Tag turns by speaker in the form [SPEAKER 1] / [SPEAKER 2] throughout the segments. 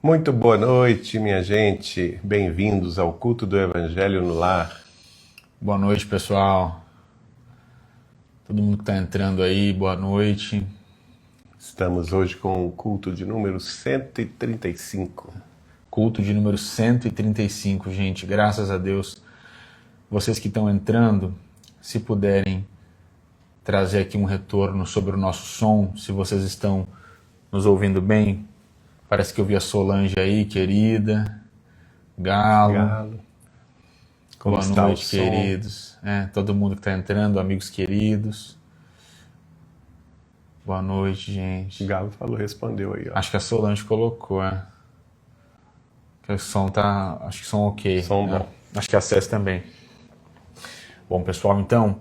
[SPEAKER 1] Muito boa noite, minha gente. Bem-vindos ao culto do Evangelho no Lar.
[SPEAKER 2] Boa noite, pessoal. Todo mundo que está entrando aí, boa noite.
[SPEAKER 1] Estamos hoje com o culto de número 135.
[SPEAKER 2] Culto de número 135, gente. Graças a Deus. Vocês que estão entrando, se puderem trazer aqui um retorno sobre o nosso som, se vocês estão nos ouvindo bem. Parece que eu vi a Solange aí, querida. Galo.
[SPEAKER 1] Como
[SPEAKER 2] Boa
[SPEAKER 1] está
[SPEAKER 2] noite,
[SPEAKER 1] o som?
[SPEAKER 2] queridos. Todo mundo que está entrando, amigos queridos. Boa noite, gente.
[SPEAKER 1] Galo respondeu aí, ó.
[SPEAKER 2] Acho que a Solange colocou, que o som tá... Acho que o som ok.
[SPEAKER 1] Som bom.
[SPEAKER 2] Acho que a Cés também. Bom, pessoal, então,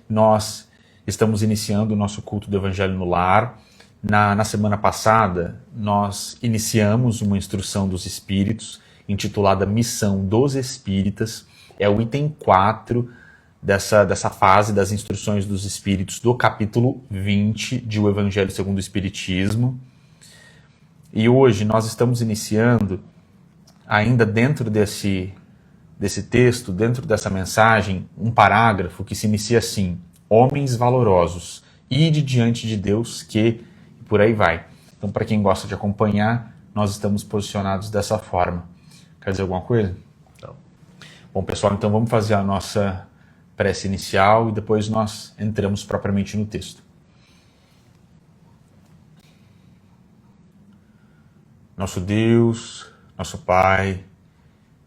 [SPEAKER 2] nós estamos iniciando o nosso culto do Evangelho no Lar. Na semana passada, nós iniciamos uma instrução dos Espíritos, intitulada Missão dos Espíritas. É o item 4 dessa fase das instruções dos Espíritos, do capítulo 20 de O Evangelho segundo o Espiritismo. E hoje nós estamos iniciando, ainda dentro desse texto, dentro dessa mensagem, um parágrafo que se inicia assim: Homens valorosos, ide diante de Deus que... E por aí vai. Então, para quem gosta de acompanhar, nós estamos posicionados dessa forma. Quer dizer alguma coisa?
[SPEAKER 1] Não.
[SPEAKER 2] Bom, pessoal, então vamos fazer a nossa prece inicial e depois nós entramos propriamente no texto. Nosso Deus, nosso Pai,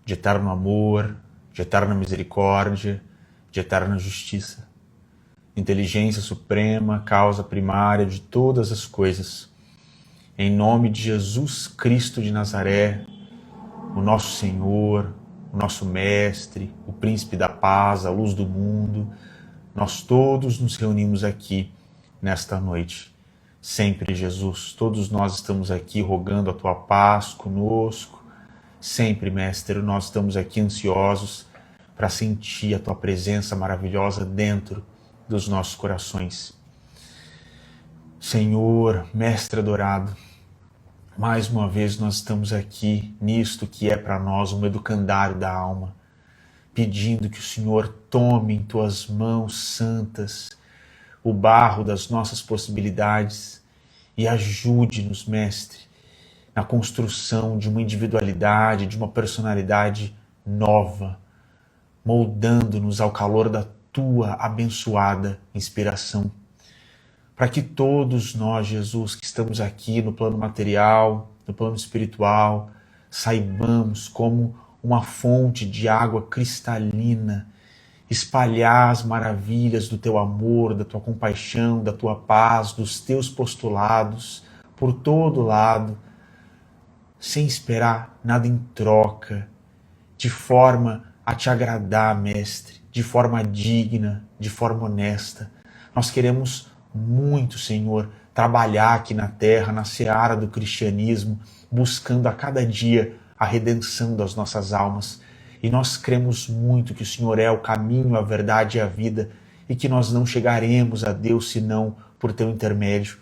[SPEAKER 2] de eterno amor, de eterna misericórdia, de eterna justiça, inteligência suprema, causa primária de todas as coisas, em nome de Jesus Cristo de Nazaré, o nosso Senhor, o nosso Mestre, o Príncipe da Paz, a luz do mundo, nós todos nos reunimos aqui nesta noite. Sempre, Jesus, todos nós estamos aqui rogando a Tua paz conosco. Sempre, Mestre, nós estamos aqui ansiosos para sentir a Tua presença maravilhosa dentro dos nossos corações. Senhor, Mestre adorado, mais uma vez nós estamos aqui nisto que é para nós um educandário da alma, pedindo que o Senhor tome em Tuas mãos santas o barro das nossas possibilidades e ajude-nos, Mestre, na construção de uma individualidade, de uma personalidade nova, moldando-nos ao calor da Tua abençoada inspiração, para que todos nós, Jesus, que estamos aqui no plano material, no plano espiritual, saibamos como uma fonte de água cristalina espalhar as maravilhas do Teu amor, da Tua compaixão, da Tua paz, dos Teus postulados por todo lado, sem esperar nada em troca, de forma a Te agradar, Mestre, de forma digna, de forma honesta. Nós queremos muito, Senhor, trabalhar aqui na terra, na seara do cristianismo, buscando a cada dia a redenção das nossas almas. E nós cremos muito que o Senhor é o caminho, a verdade e a vida, e que nós não chegaremos a Deus senão por Teu intermédio.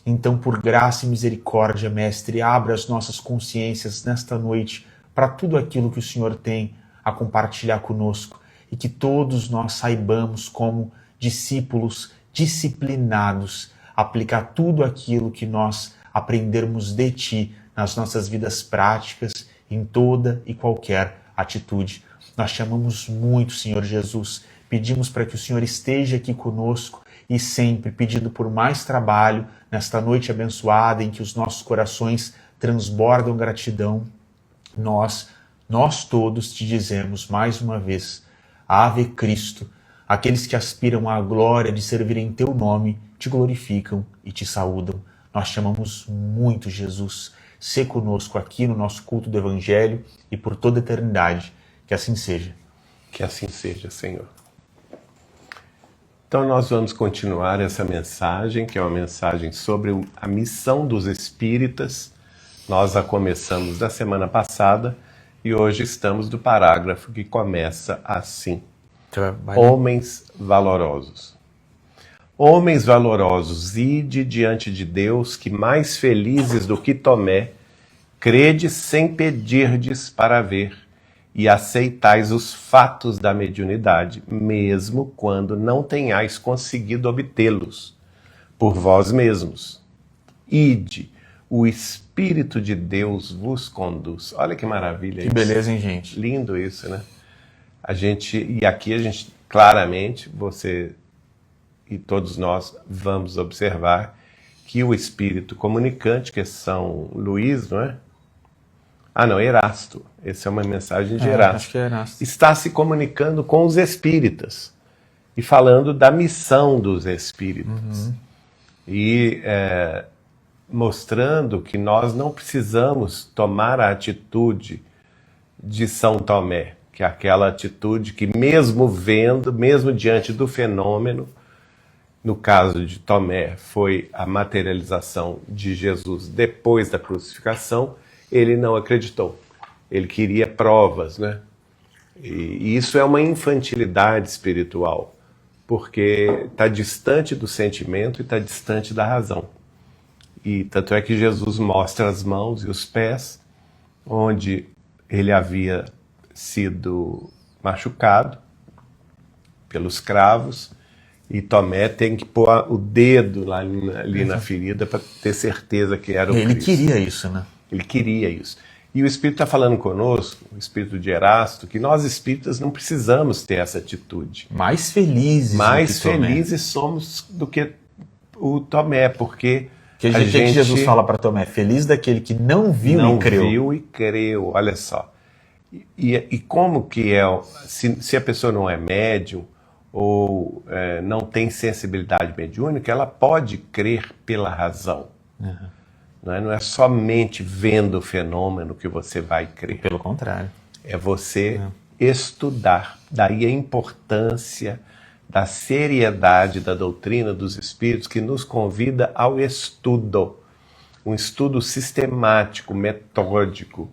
[SPEAKER 2] Então, por graça e misericórdia, Mestre, abra as nossas consciências nesta noite para tudo aquilo que o Senhor tem a compartilhar conosco, e que todos nós saibamos, como discípulos disciplinados, aplicar tudo aquilo que nós aprendermos de Ti nas nossas vidas práticas, em toda e qualquer atitude. Nós te amamos muito, Senhor Jesus, pedimos para que o Senhor esteja aqui conosco e sempre pedindo por mais trabalho nesta noite abençoada em que os nossos corações transbordam gratidão. Nós todos te dizemos mais uma vez: Ave Cristo. Aqueles que aspiram à glória de servir em Teu nome te glorificam e te saúdam. Nós te amamos muito, Jesus. Sê conosco aqui no nosso culto do Evangelho e por toda a eternidade. Que assim seja.
[SPEAKER 1] Que assim seja, Senhor. Então nós vamos continuar essa mensagem, que é uma mensagem sobre a missão dos espíritas. Nós a começamos da semana passada e hoje estamos no parágrafo que começa assim: Homens valorosos. Homens valorosos, ide diante de Deus, que mais felizes do que Tomé, Crede sem pedirdes para ver, e aceitais os fatos da mediunidade, mesmo quando não tenhais conseguido obtê-los por vós mesmos. Ide, o Espírito de Deus vos conduz. Olha que maravilha isso.
[SPEAKER 2] Que beleza, hein, gente?
[SPEAKER 1] Lindo isso, né? E aqui a gente, claramente, você e todos nós vamos observar que o Espírito comunicante, que é São Luís, não é? Ah, não, Erasto. Essa é uma mensagem de Erasto.
[SPEAKER 2] Acho que é Erasto.
[SPEAKER 1] Está se comunicando com os espíritas e falando da missão dos espíritas. E mostrando que nós não precisamos tomar a atitude de São Tomé, que é aquela atitude que mesmo vendo, mesmo diante do fenômeno, no caso de Tomé, foi a materialização de Jesus depois da crucificação, ele não acreditou. Ele queria provas, né? E isso é uma infantilidade espiritual, porque está distante do sentimento e está distante da razão. E tanto é que Jesus mostra as mãos e os pés, onde ele havia sido machucado pelos cravos, e Tomé tem que pôr o dedo ali na ferida para ter certeza que era o Cristo.
[SPEAKER 2] Ele queria isso, né?
[SPEAKER 1] Ele queria isso. E o Espírito está falando conosco, o Espírito de Erasto, que nós espíritas não precisamos ter essa atitude.
[SPEAKER 2] Mais felizes.
[SPEAKER 1] Mais felizes somos do que o Tomé, porque
[SPEAKER 2] que Jesus fala para Tomé, feliz daquele que não viu e creu.
[SPEAKER 1] Não viu e creu, olha só. E como que é, se a pessoa não é médium, ou não tem sensibilidade mediúnica, ela pode crer pela razão. Não é somente vendo o fenômeno que você vai crer.
[SPEAKER 2] Pelo contrário.
[SPEAKER 1] É você estudar. Daí a importância da seriedade da doutrina dos Espíritos, que nos convida ao estudo. Um estudo sistemático, metódico,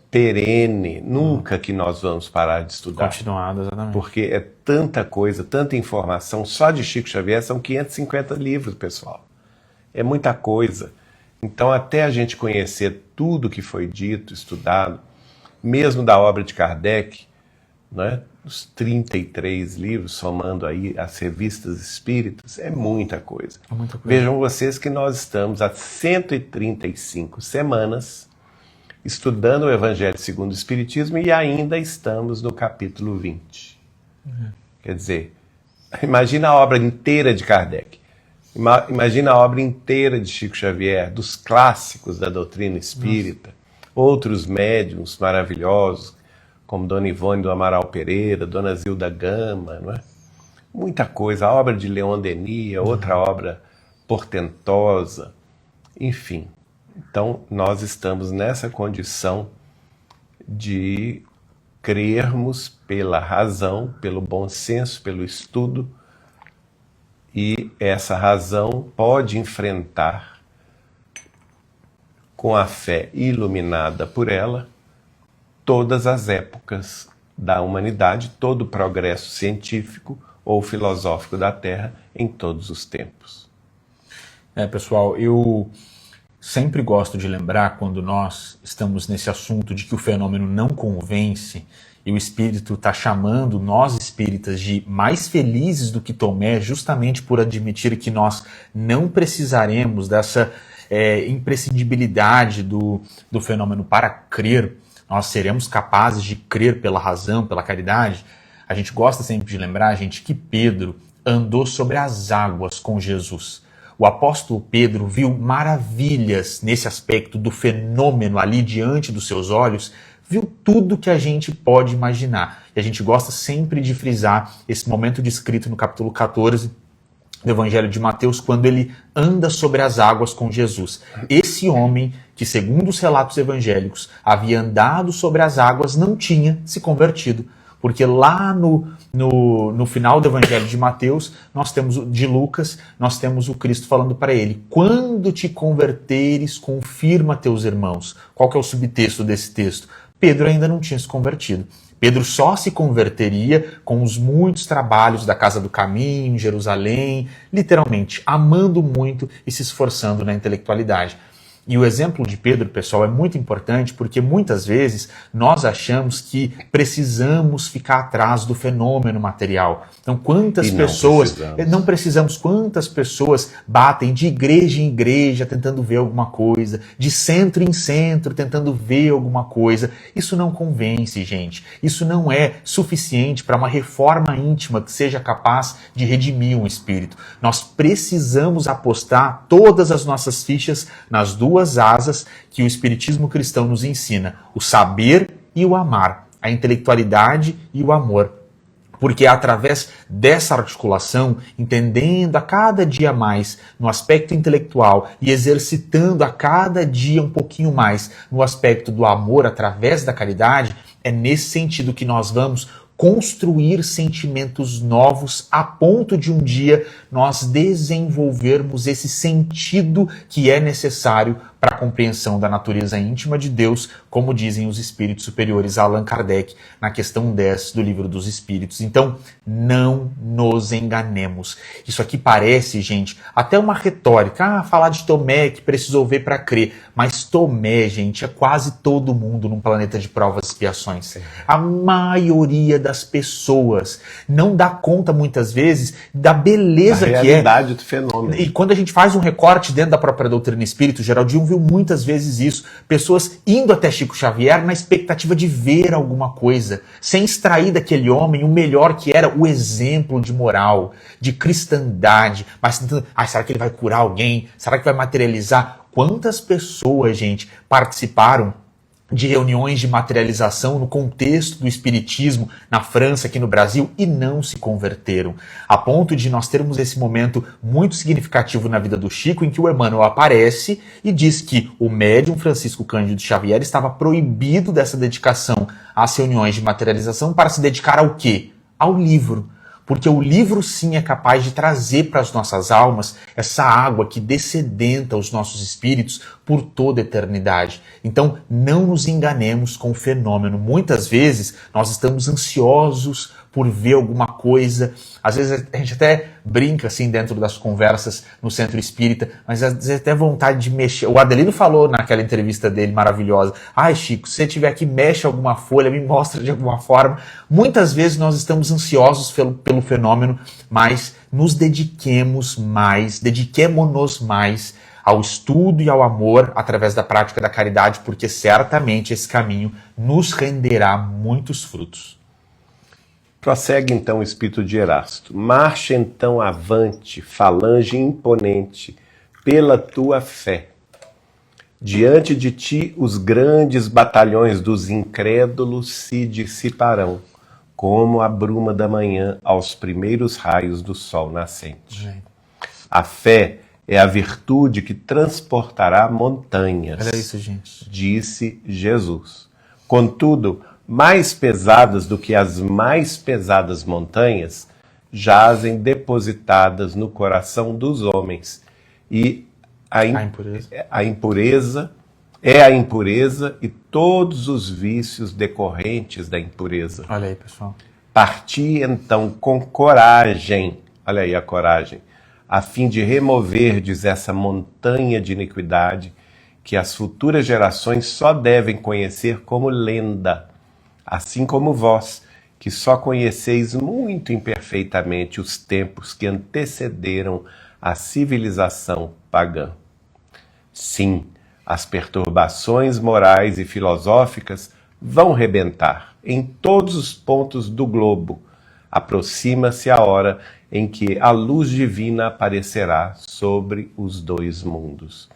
[SPEAKER 1] perene. Nunca que nós vamos parar de estudar.
[SPEAKER 2] Continuado, exatamente.
[SPEAKER 1] Porque é tanta coisa, tanta informação. Só de Chico Xavier são 550 livros, pessoal. É muita coisa. Então, até a gente conhecer tudo que foi dito, estudado, mesmo da obra de Kardec, né, os 33 livros, somando aí as revistas espíritas, é muita coisa.
[SPEAKER 2] É muita coisa.
[SPEAKER 1] Vejam vocês que nós estamos há 135 semanas estudando o Evangelho segundo o Espiritismo e ainda estamos no capítulo 20. Quer dizer, imagina a obra inteira de Kardec. Imagina a obra inteira de Chico Xavier, dos clássicos da doutrina espírita, outros médiuns maravilhosos, como Dona Ivone do Amaral Pereira, Dona Zilda Gama, não é? Muita coisa. A obra de Leon Denis, outra obra portentosa, enfim. Então, nós estamos nessa condição de crermos pela razão, pelo bom senso, pelo estudo, e essa razão pode enfrentar, com a fé iluminada por ela, todas as épocas da humanidade, todo o progresso científico ou filosófico da Terra em todos os tempos.
[SPEAKER 2] Pessoal, eu sempre gosto de lembrar, quando nós estamos nesse assunto de que o fenômeno não convence, e o Espírito está chamando nós espíritas de mais felizes do que Tomé, justamente por admitir que nós não precisaremos dessa imprescindibilidade do fenômeno para crer, nós seremos capazes de crer pela razão, pela caridade. A gente gosta sempre de lembrar, gente, que Pedro andou sobre as águas com Jesus. O apóstolo Pedro viu maravilhas nesse aspecto do fenômeno ali diante dos seus olhos, viu tudo que a gente pode imaginar. E a gente gosta sempre de frisar esse momento descrito no capítulo 14 do Evangelho de Mateus, quando ele anda sobre as águas com Jesus. Esse homem, que segundo os relatos evangélicos havia andado sobre as águas, não tinha se convertido. Porque lá no final do Evangelho de Mateus, de Lucas, nós temos o Cristo falando para ele: quando te converteres, confirma teus irmãos. Qual que é o subtexto desse texto? Pedro ainda não tinha se convertido. Pedro só se converteria com os muitos trabalhos da Casa do Caminho, em Jerusalém, literalmente, amando muito e se esforçando na intelectualidade. E o exemplo de Pedro, pessoal, é muito importante porque muitas vezes nós achamos que precisamos ficar atrás do fenômeno material. Então, quantas pessoas... Não precisamos. Quantas pessoas batem de igreja em igreja tentando ver alguma coisa, de centro em centro tentando ver alguma coisa. Isso não convence, gente. Isso não é suficiente para uma reforma íntima que seja capaz de redimir um espírito. Nós precisamos apostar todas as nossas fichas nas duas asas que o espiritismo cristão nos ensina: o saber e o amar, a intelectualidade e o amor. Porque é através dessa articulação, entendendo a cada dia mais no aspecto intelectual e exercitando a cada dia um pouquinho mais no aspecto do amor através da caridade, é nesse sentido que nós vamos construir sentimentos novos a ponto de um dia nós desenvolvermos esse sentido que é necessário para a compreensão da natureza íntima de Deus, como dizem os espíritos superiores a Allan Kardec na questão 10 do Livro dos Espíritos. Então, não nos enganemos. Isso aqui parece, gente, até uma retórica. Falar de Tomé que precisou ver para crer. Mas Tomé, gente, é quase todo mundo num planeta de provas e expiações. A maioria das pessoas não dá conta, muitas vezes, da beleza que é. A
[SPEAKER 1] realidade do fenômeno.
[SPEAKER 2] E quando a gente faz um recorte dentro da própria doutrina espírita, o Geraldinho viu muitas vezes isso. Pessoas indo até Chico Xavier na expectativa de ver alguma coisa, sem extrair daquele homem o melhor que era o exemplo de moral, de cristandade. Mas tentando, será que ele vai curar alguém? Será que vai materializar? Quantas pessoas, gente, participaram de reuniões de materialização no contexto do espiritismo na França, aqui no Brasil, e não se converteram. A ponto de nós termos esse momento muito significativo na vida do Chico, em que o Emmanuel aparece e diz que o médium Francisco Cândido Xavier estava proibido dessa dedicação às reuniões de materialização para se dedicar ao quê? Ao livro. Porque o livro sim é capaz de trazer para as nossas almas essa água que dessedenta os nossos espíritos por toda a eternidade. Então não nos enganemos com o fenômeno. Muitas vezes nós estamos ansiosos por ver alguma coisa. Às vezes a gente até brinca assim dentro das conversas no centro espírita, mas às vezes até vontade de mexer. O Adelino falou naquela entrevista dele maravilhosa: Chico, se você tiver aqui, mexe alguma folha, me mostra de alguma forma. Muitas vezes nós estamos ansiosos pelo fenômeno, mas dediquemo-nos mais ao estudo e ao amor através da prática da caridade, porque certamente esse caminho nos renderá muitos frutos.
[SPEAKER 1] Prossegue então o espírito de Erasto. Marcha então avante, falange imponente, pela tua fé. Diante de ti os grandes batalhões dos incrédulos se dissiparão, como a bruma da manhã aos primeiros raios do sol nascente. A fé é a virtude que transportará montanhas.
[SPEAKER 2] Olha isso, gente.
[SPEAKER 1] Disse Jesus. Contudo, mais pesadas do que as mais pesadas montanhas, jazem depositadas no coração dos homens. E a impureza e todos os vícios decorrentes da impureza.
[SPEAKER 2] Olha aí, pessoal.
[SPEAKER 1] Parti então com coragem, olha aí a coragem, a fim de removerdes essa montanha de iniquidade que as futuras gerações só devem conhecer como lenda, assim como vós, que só conheceis muito imperfeitamente os tempos que antecederam a civilização pagã. Sim, as perturbações morais e filosóficas vão rebentar em todos os pontos do globo. Aproxima-se a hora em que a luz divina aparecerá sobre os dois mundos.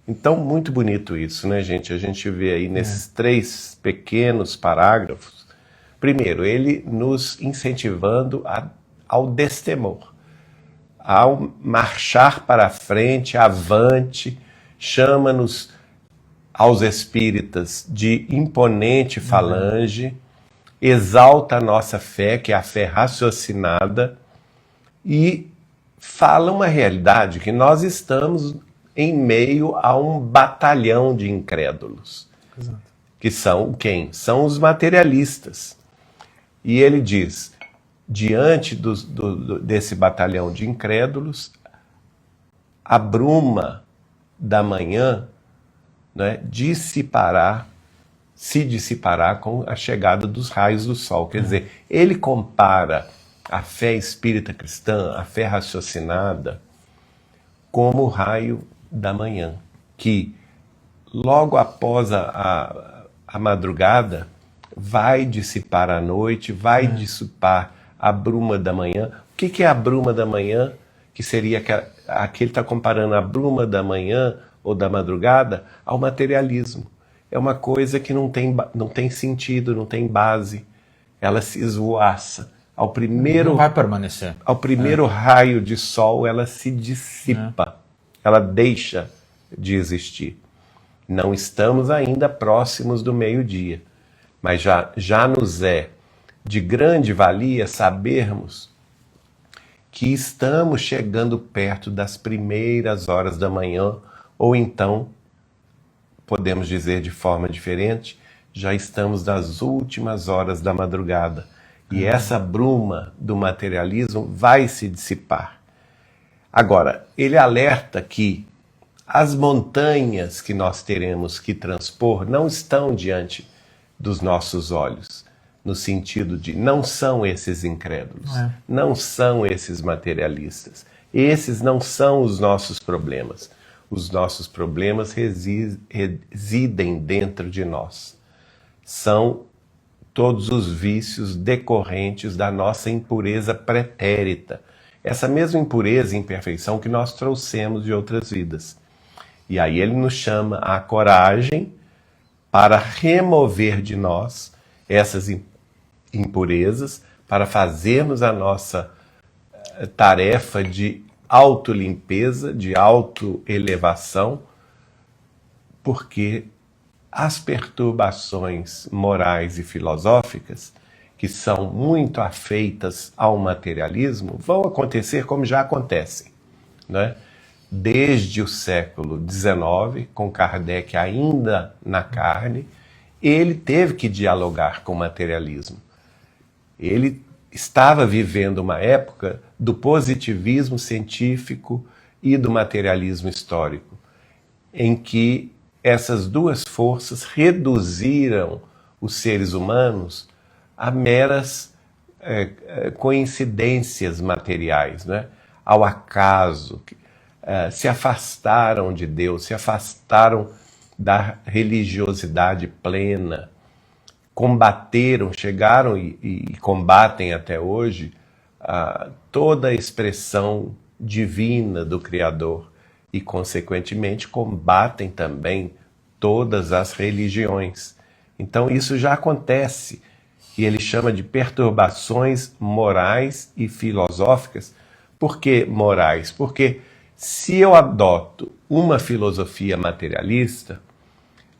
[SPEAKER 1] Então, muito bonito isso, né, gente? A gente vê aí nesses 3 pequenos parágrafos, primeiro, ele nos incentivando ao destemor, ao marchar para frente, avante, chama-nos aos espíritas de imponente falange, exalta a nossa fé, que é a fé raciocinada, e fala uma realidade que nós estamos em meio a um batalhão de incrédulos. Exato. Que são quem? São os materialistas. E ele diz, diante desse batalhão de incrédulos, a bruma da manhã né, se dissipará com a chegada dos raios do sol. Quer dizer, ele compara a fé espírita cristã, a fé raciocinada, como o raio da manhã, que logo após a madrugada vai dissipar a noite, vai dissipar a bruma da manhã. O que é a bruma da manhã? Que seria aqui ele está comparando a bruma da manhã ou da madrugada ao materialismo. É uma coisa que não tem sentido, não tem base. Ela se esvoaça.
[SPEAKER 2] Não vai permanecer.
[SPEAKER 1] Ao primeiro raio de sol, ela se dissipa. Ela deixa de existir. Não estamos ainda próximos do meio-dia, mas já nos é de grande valia sabermos que estamos chegando perto das primeiras horas da manhã, ou então, podemos dizer de forma diferente, já estamos nas últimas horas da madrugada. E essa bruma do materialismo vai se dissipar. Agora, ele alerta que as montanhas que nós teremos que transpor não estão diante dos nossos olhos, no sentido de não são esses incrédulos, não são esses materialistas. Esses não são os nossos problemas. Os nossos problemas residem dentro de nós. São todos os vícios decorrentes da nossa impureza pretérita. Essa mesma impureza e imperfeição que nós trouxemos de outras vidas. E aí ele nos chama à coragem para remover de nós essas impurezas, para fazermos a nossa tarefa de autolimpeza, de autoelevação, porque as perturbações morais e filosóficas, que são muito afeitas ao materialismo, vão acontecer como já acontecem, né? Desde o século XIX, com Kardec ainda na carne, ele teve que dialogar com o materialismo. Ele estava vivendo uma época do positivismo científico e do materialismo histórico, em que essas duas forças reduziram os seres humanos a meras coincidências materiais, né? Ao acaso, se afastaram de Deus, se afastaram da religiosidade plena, combateram, chegaram e combatem até hoje toda a expressão divina do Criador e, consequentemente, combatem também todas as religiões. Então isso já acontece, e ele chama de perturbações morais e filosóficas. Por que morais? Porque se eu adoto uma filosofia materialista,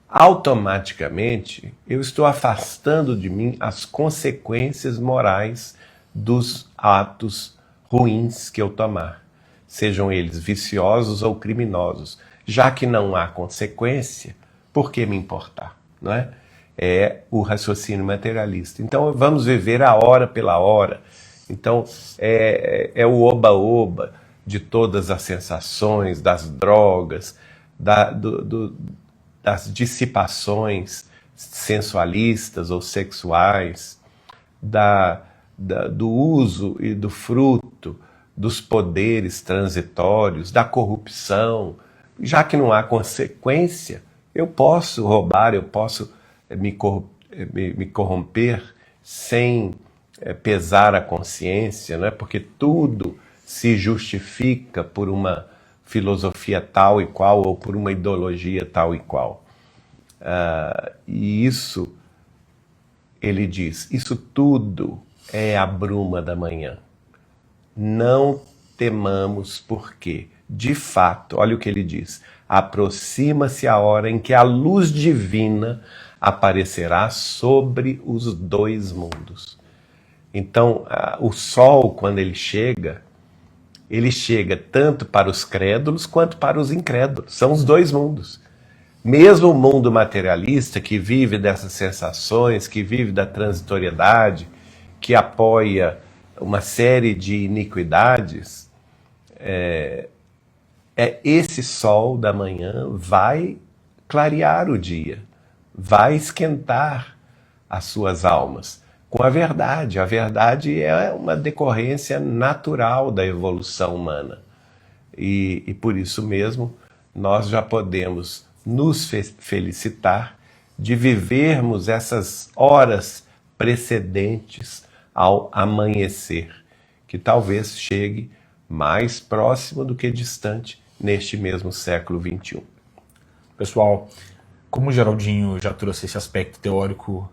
[SPEAKER 1] automaticamente eu estou afastando de mim as consequências morais dos atos ruins que eu tomar, sejam eles viciosos ou criminosos. Já que não há consequência, por que me importar? Não é? É o raciocínio materialista. Então vamos viver a hora pela hora. Então é o oba-oba de todas as sensações, das drogas, das dissipações sensualistas ou sexuais, do uso e do fruto dos poderes transitórios, da corrupção. Já que não há consequência, eu posso roubar, eu posso me corromper sem pesar a consciência, não é? Porque tudo se justifica por uma filosofia tal e qual ou por uma ideologia tal e qual. E isso, ele diz, isso tudo é a bruma da manhã. Não temamos porque, de fato, olha o que ele diz, aproxima-se a hora em que a luz divina aparecerá sobre os dois mundos. Então, o sol, quando ele chega tanto para os crédulos quanto para os incrédulos. São os dois mundos. Mesmo o mundo materialista, que vive dessas sensações, que vive da transitoriedade, que apoia uma série de iniquidades, esse sol da manhã vai clarear o dia, vai esquentar as suas almas com a verdade. A verdade é uma decorrência natural da evolução humana. E por isso mesmo, nós já podemos nos felicitar de vivermos essas horas precedentes ao amanhecer, que talvez chegue mais próximo do que distante neste mesmo século XXI.
[SPEAKER 2] Pessoal, como o Geraldinho já trouxe esse aspecto teórico,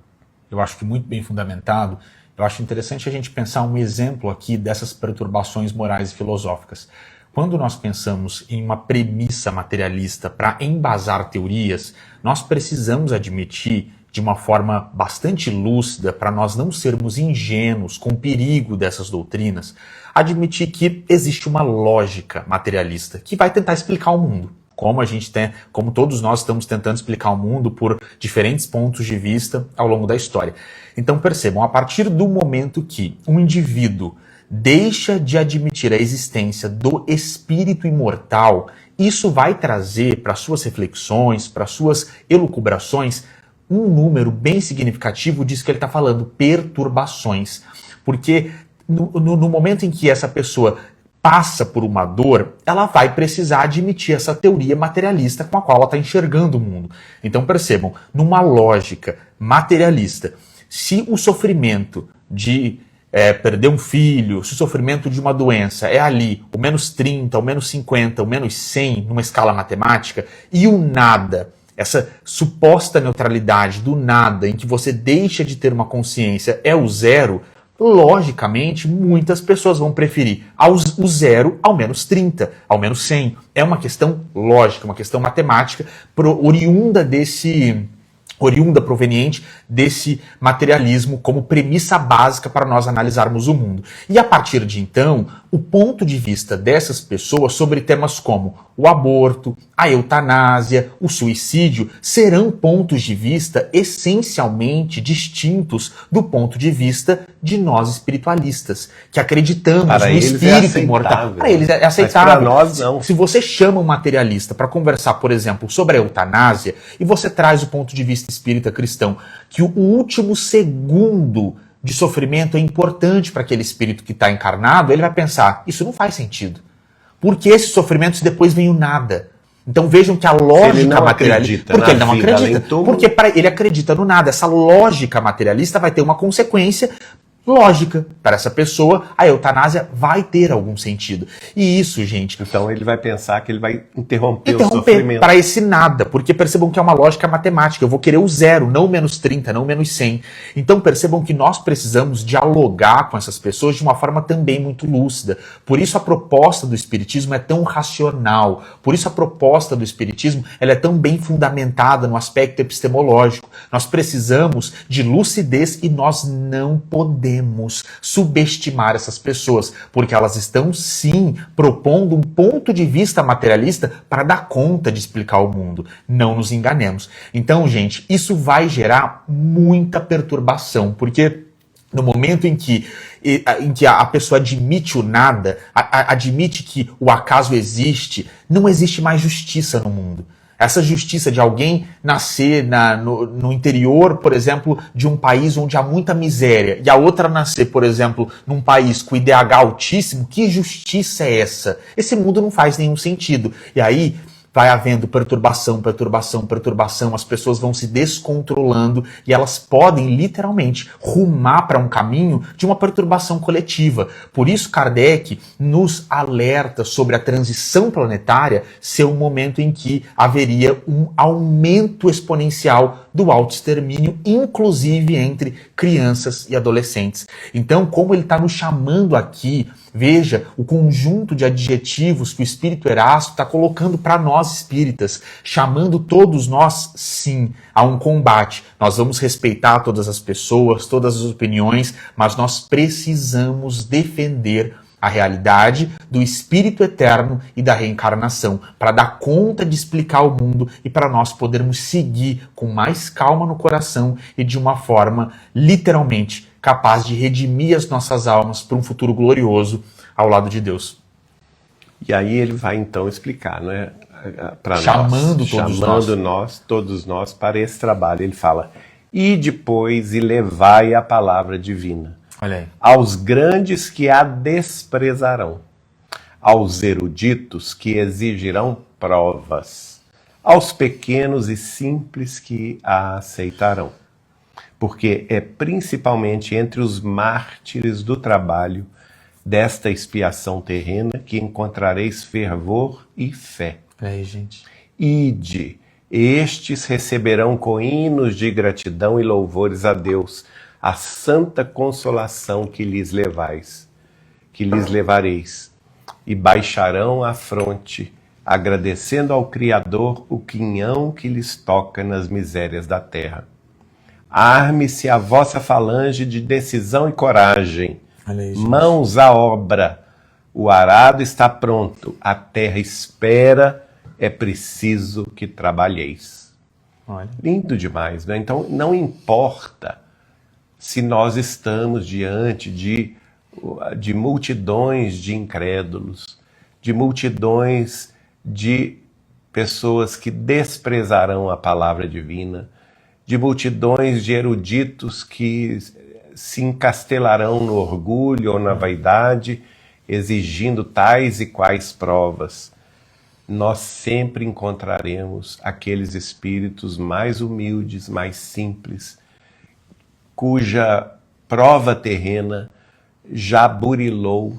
[SPEAKER 2] eu acho que muito bem fundamentado, eu acho interessante a gente pensar um exemplo aqui dessas perturbações morais e filosóficas. Quando nós pensamos em uma premissa materialista para embasar teorias, nós precisamos admitir de uma forma bastante lúcida, para nós não sermos ingênuos com o perigo dessas doutrinas, admitir que existe uma lógica materialista que vai tentar explicar o mundo. Como todos nós estamos tentando explicar o mundo por diferentes pontos de vista ao longo da história. Então percebam, a partir do momento que um indivíduo deixa de admitir a existência do espírito imortal, isso vai trazer para suas reflexões, para suas elucubrações, um número bem significativo disso que ele está falando, perturbações. Porque no momento em que essa pessoa passa por uma dor, ela vai precisar admitir essa teoria materialista com a qual ela está enxergando o mundo. Então percebam, numa lógica materialista, se o sofrimento de perder um filho, se o sofrimento de uma doença é ali, o menos 30, o menos 50, o menos 100, numa escala matemática, e o nada, essa suposta neutralidade do nada, em que você deixa de ter uma consciência, é o zero, logicamente, muitas pessoas vão preferir o zero ao menos 30, ao menos 100. É uma questão lógica, uma questão matemática, oriunda proveniente desse materialismo como premissa básica para nós analisarmos o mundo. E a partir de então, o ponto de vista dessas pessoas sobre temas como o aborto, a eutanásia, o suicídio, serão pontos de vista essencialmente distintos do ponto de vista de nós espiritualistas, que acreditamos no espírito imortal. Para eles é aceitável.
[SPEAKER 1] Mas para nós não.
[SPEAKER 2] Se você chama um materialista para conversar, por exemplo, sobre a eutanásia, e você traz o ponto de vista espírita cristão, que o último segundo de sofrimento é importante para aquele espírito que está encarnado, ele vai pensar, isso não faz sentido. Porque esses sofrimentos depois vem o nada. Então vejam que a lógica materialista... Porque ele não acredita. Porque ele acredita no nada. Essa lógica materialista vai ter uma consequência lógica. Para essa pessoa, a eutanásia vai ter algum sentido. E isso, gente...
[SPEAKER 1] Então ele vai pensar que ele vai interromper o sofrimento.
[SPEAKER 2] Para esse nada. Porque percebam que é uma lógica matemática. Eu vou querer o zero, não o menos 30, não o menos 100. Então percebam que nós precisamos dialogar com essas pessoas de uma forma também muito lúcida. Por isso a proposta do Espiritismo é tão racional. Por isso a proposta do Espiritismo ela é tão bem fundamentada no aspecto epistemológico. Nós precisamos de lucidez e nós não podemos subestimar essas pessoas, porque elas estão sim propondo um ponto de vista materialista para dar conta de explicar o mundo. Não nos enganemos. Então, gente, isso vai gerar muita perturbação, porque no momento em que a pessoa admite o nada, admite que o acaso existe, não existe mais justiça no mundo. Essa justiça de alguém nascer no interior, por exemplo, de um país onde há muita miséria, e a outra nascer, por exemplo, num país com IDH altíssimo, que justiça é essa? Esse mundo não faz nenhum sentido. E aí vai havendo perturbação, as pessoas vão se descontrolando e elas podem literalmente rumar para um caminho de uma perturbação coletiva. Por isso Kardec nos alerta sobre a transição planetária ser um momento em que haveria um aumento exponencial do autoextermínio, inclusive entre crianças e adolescentes. Então, como ele está nos chamando aqui, veja o conjunto de adjetivos que o Espírito Erasto está colocando para nós espíritas, chamando todos nós, sim, a um combate. Nós vamos respeitar todas as pessoas, todas as opiniões, mas nós precisamos defender a realidade do Espírito Eterno e da reencarnação, para dar conta de explicar o mundo e para nós podermos seguir com mais calma no coração e de uma forma, literalmente, capaz de redimir as nossas almas para um futuro glorioso ao lado de Deus.
[SPEAKER 1] E aí ele vai então explicar, né? para
[SPEAKER 2] chamando
[SPEAKER 1] todos nós para esse trabalho. Ele fala: e depois e levai a palavra divina.
[SPEAKER 2] Olha aí.
[SPEAKER 1] Aos grandes que a desprezarão, aos eruditos que exigirão provas, aos pequenos e simples que a aceitarão. Porque é principalmente entre os mártires do trabalho desta expiação terrena que encontrareis fervor e fé.
[SPEAKER 2] Aí, gente.
[SPEAKER 1] Ide, estes receberão com hinos de gratidão e louvores a Deus a santa consolação que lhes levareis, e baixarão a fronte, agradecendo ao Criador o quinhão que lhes toca nas misérias da terra. Arme-se a vossa falange de decisão e coragem,
[SPEAKER 2] Aí,
[SPEAKER 1] mãos à obra, o arado está pronto, a terra espera, é preciso que trabalheis.
[SPEAKER 2] Olha.
[SPEAKER 1] Lindo demais, né? Então não importa se nós estamos diante de multidões de incrédulos, de multidões de pessoas que desprezarão a palavra divina, de multidões de eruditos que se encastelarão no orgulho ou na vaidade, exigindo tais e quais provas. Nós sempre encontraremos aqueles espíritos mais humildes, mais simples, cuja prova terrena já burilou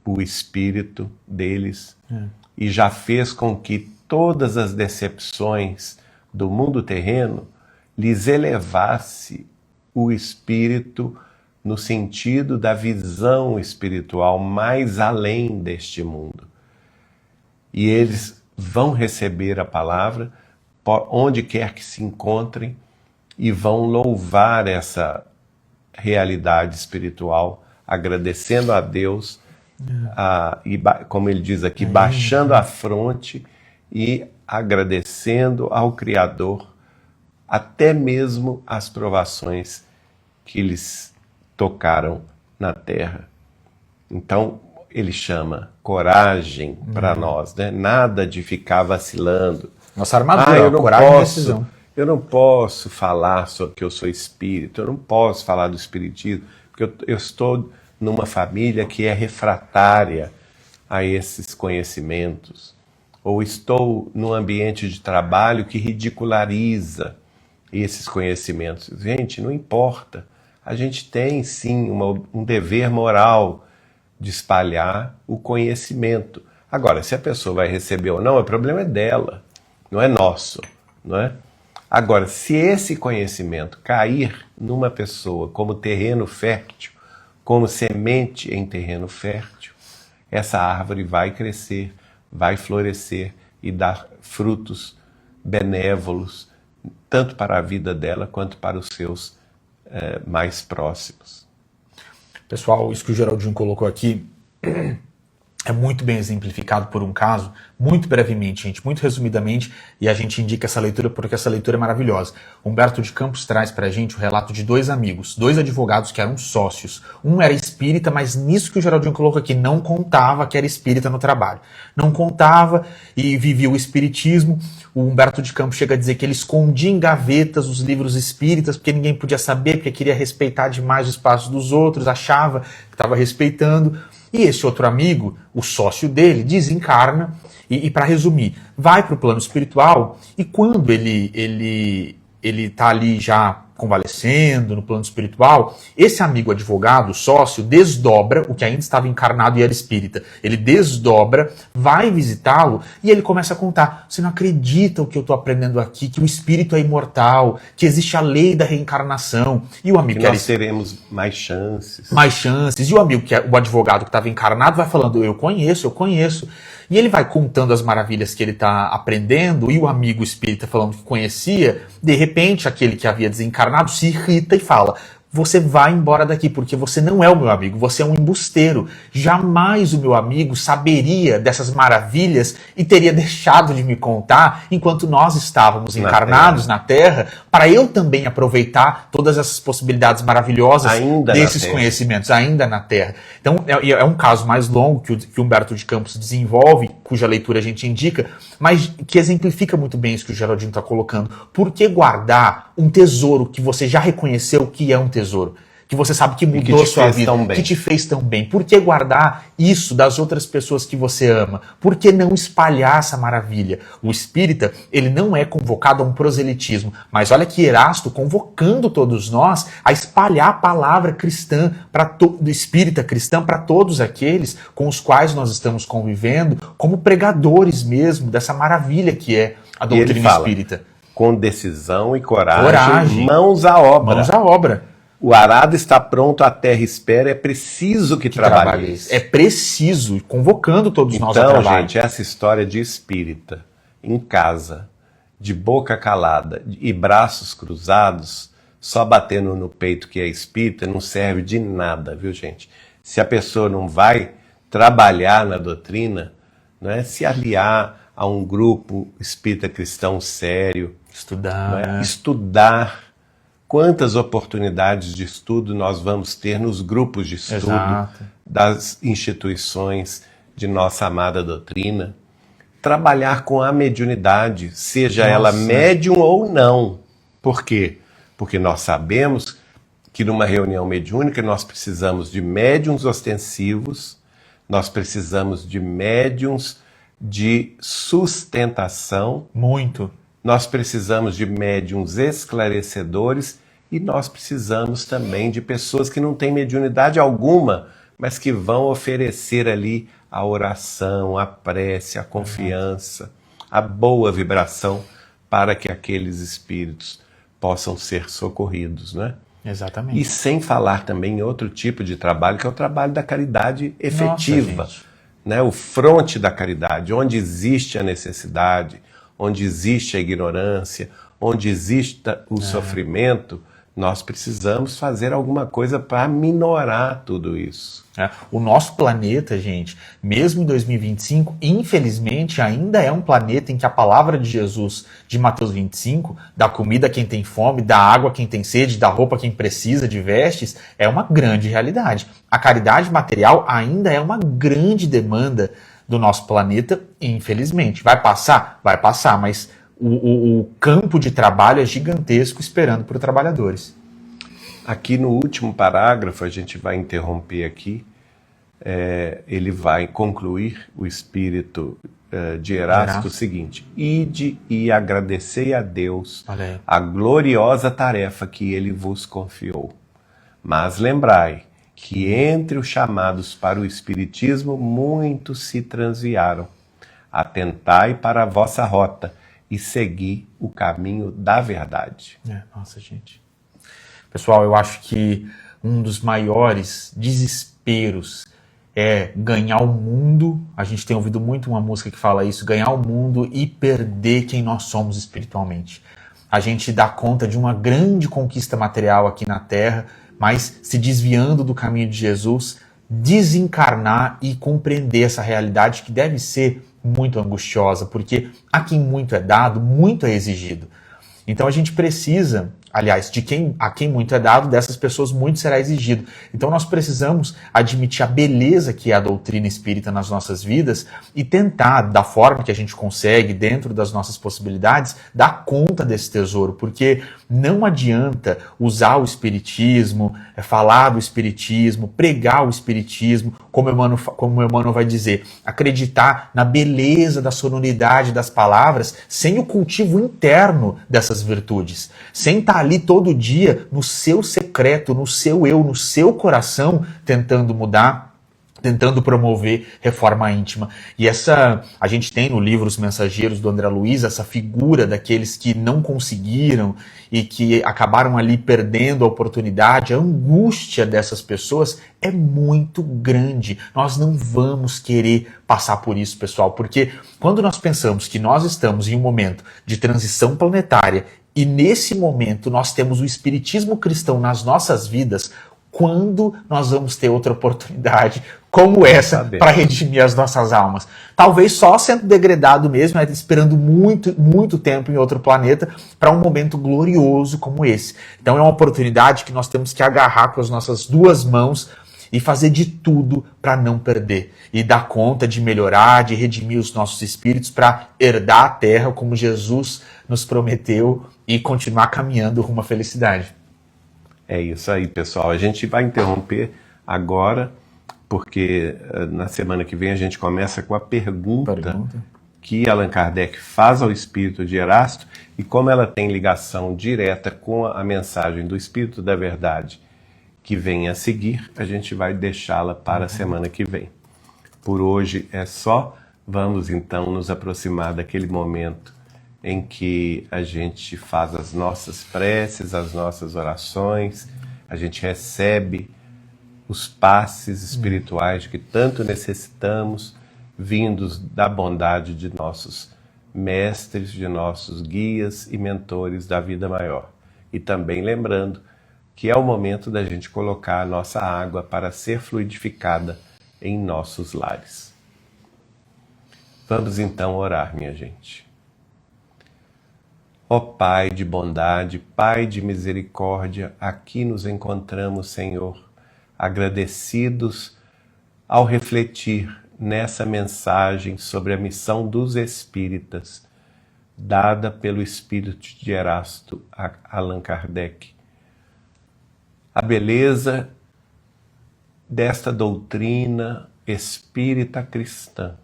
[SPEAKER 1] o espírito deles e já fez com que todas as decepções do mundo terreno lhes elevasse o espírito no sentido da visão espiritual mais além deste mundo. E eles vão receber a palavra onde quer que se encontrem e vão louvar essa realidade espiritual, agradecendo a Deus, e como ele diz aqui, baixando a fronte e agradecendo ao Criador até mesmo as provações que lhes tocaram na terra. Então, ele chama coragem para nós, né? Nada de ficar vacilando.
[SPEAKER 2] Nossa armadura, coragem e decisão.
[SPEAKER 1] Eu não posso falar que eu sou espírito, eu não posso falar do espiritismo, porque eu estou numa família que é refratária a esses conhecimentos, ou estou num ambiente de trabalho que ridiculariza esses conhecimentos. Gente, não importa. A gente tem, sim, um dever moral de espalhar o conhecimento. Agora, se a pessoa vai receber ou não, o problema é dela, não é nosso, não é? Agora, se esse conhecimento cair numa pessoa como terreno fértil, como semente em terreno fértil, essa árvore vai crescer, vai florescer e dar frutos benévolos, tanto para a vida dela quanto para os seus mais próximos.
[SPEAKER 2] Pessoal, isso que o Geraldinho colocou aqui é muito bem exemplificado por um caso, muito brevemente, gente, muito resumidamente, e a gente indica essa leitura porque essa leitura é maravilhosa. Humberto de Campos traz pra gente o relato de dois amigos, dois advogados que eram sócios. Um era espírita, mas nisso que o Geraldinho colocou aqui, não contava que era espírita no trabalho. Não contava e vivia o espiritismo. O Humberto de Campos chega a dizer que ele escondia em gavetas os livros espíritas, porque ninguém podia saber, porque queria respeitar demais o espaço dos outros, achava que estava respeitando. E esse outro amigo, o sócio dele, desencarna e para resumir, vai para o plano espiritual e quando ele tá ali já convalescendo no plano espiritual, esse amigo advogado, sócio, desdobra, o que ainda estava encarnado e era espírita, ele desdobra, vai visitá-lo e ele começa a contar, você não acredita o que eu estou aprendendo aqui, que o espírito é imortal, que existe a lei da reencarnação, e o amigo
[SPEAKER 1] que nós teremos mais chances.
[SPEAKER 2] Mais chances, e o amigo, o advogado que estava encarnado vai falando, eu conheço, e ele vai contando as maravilhas que ele está aprendendo, e o amigo espírita falando que conhecia, de repente aquele que havia desencarnado se irrita e fala, você vai embora daqui, porque você não é o meu amigo, você é um embusteiro. Jamais o meu amigo saberia dessas maravilhas e teria deixado de me contar enquanto nós estávamos encarnados na Terra, para eu também aproveitar todas essas possibilidades maravilhosas desses conhecimentos, ainda na Terra. Então, é um caso mais longo que o Humberto de Campos desenvolve, cuja leitura a gente indica, mas que exemplifica muito bem isso que o Geraldinho está colocando. Por que guardar um tesouro que você já reconheceu que é um tesouro? Que você sabe que mudou a sua vida, que te fez tão bem. Por que guardar isso das outras pessoas que você ama? Por que não espalhar essa maravilha? O espírita, ele não é convocado a um proselitismo, mas olha que Erasto convocando todos nós a espalhar a palavra cristã, do espírita cristã, para todos aqueles com os quais nós estamos convivendo, como pregadores mesmo dessa maravilha que é a doutrina espírita.
[SPEAKER 1] Com decisão e coragem, mãos à obra.
[SPEAKER 2] Mãos à obra.
[SPEAKER 1] O arado está pronto, a terra espera, é preciso que trabalheis.
[SPEAKER 2] É preciso, convocando todos nós a
[SPEAKER 1] trabalhar.
[SPEAKER 2] trabalho.
[SPEAKER 1] Então, gente, essa história de espírita, em casa, de boca calada e braços cruzados, só batendo no peito que é espírita, não serve de nada, viu, gente? Se a pessoa não vai trabalhar na doutrina, não é, se aliar a um grupo espírita cristão sério, estudar. Quantas oportunidades de estudo nós vamos ter nos grupos de estudo das instituições de nossa amada doutrina? Trabalhar com a mediunidade, seja ela médium ou não. Por quê? Porque nós sabemos que numa reunião mediúnica nós precisamos de médiuns ostensivos, nós precisamos de médiuns de sustentação.
[SPEAKER 2] Muito.
[SPEAKER 1] Nós precisamos de médiuns esclarecedores e nós precisamos também de pessoas que não têm mediunidade alguma, mas que vão oferecer ali a oração, a prece, a confiança, a boa vibração para que aqueles espíritos possam ser socorridos, né?
[SPEAKER 2] Exatamente.
[SPEAKER 1] E sem falar também em outro tipo de trabalho, que é o trabalho da caridade efetiva, né? O fronte da caridade, onde existe a necessidade, onde existe a ignorância, onde existe o sofrimento, nós precisamos fazer alguma coisa para minorar tudo isso.
[SPEAKER 2] O nosso planeta, gente, mesmo em 2025, infelizmente ainda é um planeta em que a palavra de Jesus, de Mateus 25, dá comida a quem tem fome, dá água a quem tem sede, dá roupa a quem precisa de vestes, é uma grande realidade. A caridade material ainda é uma grande demanda do nosso planeta, infelizmente. Vai passar? Vai passar, mas o campo de trabalho é gigantesco esperando por trabalhadores.
[SPEAKER 1] Aqui no último parágrafo, a gente vai interromper aqui, ele vai concluir o espírito de Erasto o seguinte: ide e agradecei a Deus a gloriosa tarefa que ele vos confiou. Mas lembrai que entre os chamados para o espiritismo muitos se transviaram. Atentai para a vossa rota e segui o caminho da verdade.
[SPEAKER 2] Nossa, gente. Pessoal, eu acho que um dos maiores desesperos é ganhar o mundo. A gente tem ouvido muito uma música que fala isso: ganhar o mundo e perder quem nós somos espiritualmente. A gente dá conta de uma grande conquista material aqui na Terra, mas se desviando do caminho de Jesus, desencarnar e compreender essa realidade que deve ser muito angustiosa, porque a quem muito é dado, muito é exigido. Então a gente precisa, aliás, a quem muito é dado, dessas pessoas muito será exigido. Então nós precisamos admitir a beleza que é a doutrina espírita nas nossas vidas e tentar, da forma que a gente consegue, dentro das nossas possibilidades, dar conta desse tesouro, porque não adianta usar o espiritismo, falar do espiritismo, pregar o espiritismo, como o Emmanuel vai dizer, acreditar na beleza da sonoridade das palavras, sem o cultivo interno dessas virtudes, sem estar ali todo dia no seu secreto, no seu eu, no seu coração, tentando mudar, tentando promover reforma íntima. E a gente tem no livro Os Mensageiros do André Luiz essa figura daqueles que não conseguiram e que acabaram ali perdendo a oportunidade. A angústia dessas pessoas é muito grande. Nós não vamos querer passar por isso, pessoal, porque quando nós pensamos que nós estamos em um momento de transição planetária e nesse momento nós temos o espiritismo cristão nas nossas vidas, quando nós vamos ter outra oportunidade como essa para redimir as nossas almas? Talvez só sendo degradado mesmo, esperando muito, muito tempo em outro planeta para um momento glorioso como esse. Então é uma oportunidade que nós temos que agarrar com as nossas duas mãos e fazer de tudo para não perder e dar conta de melhorar, de redimir os nossos espíritos para herdar a terra como Jesus nos prometeu e continuar caminhando rumo à felicidade.
[SPEAKER 1] É isso aí, pessoal. A gente vai interromper agora, porque na semana que vem a gente começa com a pergunta que Allan Kardec faz ao espírito de Erasto, e como ela tem ligação direta com a mensagem do Espírito da Verdade que vem a seguir, a gente vai deixá-la para a semana que vem. Por hoje é só. Vamos então nos aproximar daquele momento em que a gente faz as nossas preces, as nossas orações, a gente recebe os passes espirituais que tanto necessitamos, vindos da bondade de nossos mestres, de nossos guias e mentores da vida maior. E também lembrando que é o momento da gente colocar a nossa água para ser fluidificada em nossos lares. Vamos então orar, minha gente. Ó Pai de bondade, Pai de misericórdia, aqui nos encontramos, Senhor, agradecidos ao refletir nessa mensagem sobre a missão dos espíritas, dada pelo espírito de Erasto a Allan Kardec. A beleza desta doutrina espírita cristã,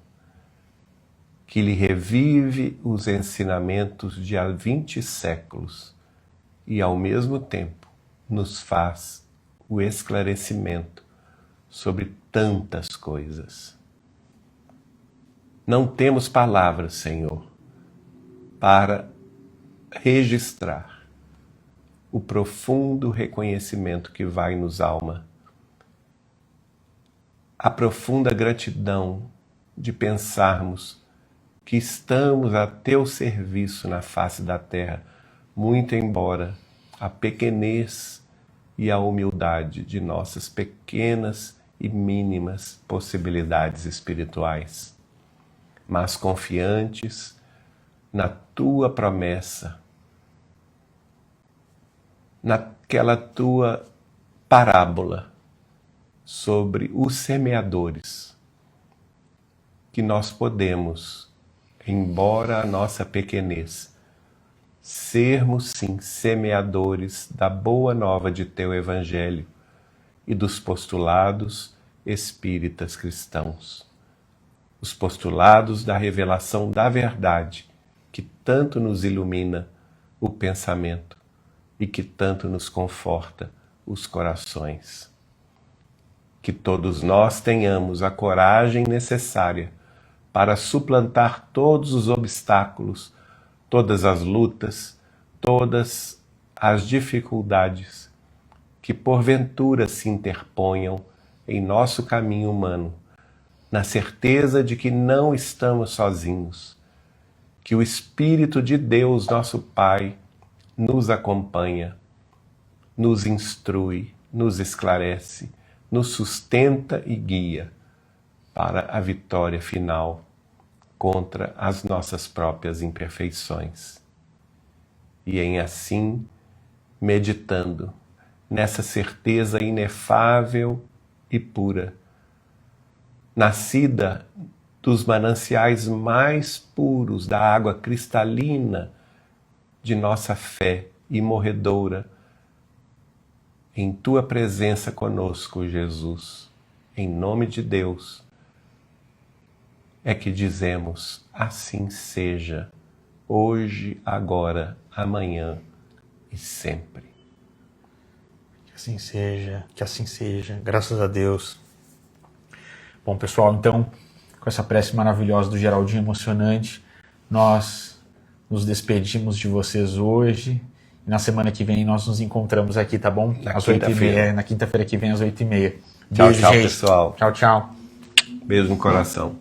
[SPEAKER 1] que lhe revive os ensinamentos de há 20 séculos e, ao mesmo tempo, nos faz o esclarecimento sobre tantas coisas. Não temos palavras, Senhor, para registrar o profundo reconhecimento que vai nos alma, a profunda gratidão de pensarmos que estamos a teu serviço na face da terra, muito embora a pequenez e a humildade de nossas pequenas e mínimas possibilidades espirituais, mas confiantes na tua promessa, naquela tua parábola sobre os semeadores, que nós podemos, embora a nossa pequenez, sermos sim semeadores da boa nova de teu evangelho e dos postulados espíritas cristãos, os postulados da revelação da verdade que tanto nos ilumina o pensamento e que tanto nos conforta os corações. Que todos nós tenhamos a coragem necessária para suplantar todos os obstáculos, todas as lutas, todas as dificuldades que porventura se interponham em nosso caminho humano, na certeza de que não estamos sozinhos, que o Espírito de Deus, nosso Pai, nos acompanha, nos instrui, nos esclarece, nos sustenta e guia para a vitória final contra as nossas próprias imperfeições. E em assim, meditando nessa certeza inefável e pura, nascida dos mananciais mais puros da água cristalina de nossa fé imorredoura, em tua presença conosco, Jesus, em nome de Deus, é que dizemos: assim seja, hoje, agora, amanhã e sempre.
[SPEAKER 2] Que assim seja, graças a Deus. Bom, pessoal, então, com essa prece maravilhosa do Geraldinho emocionante, nós nos despedimos de vocês hoje. E na semana que vem nós nos encontramos aqui, tá bom? Às 8h30. Na quinta-feira que vem, às 8h30.
[SPEAKER 1] Tchau, gente. Pessoal.
[SPEAKER 2] Tchau, tchau.
[SPEAKER 1] Beijo no coração.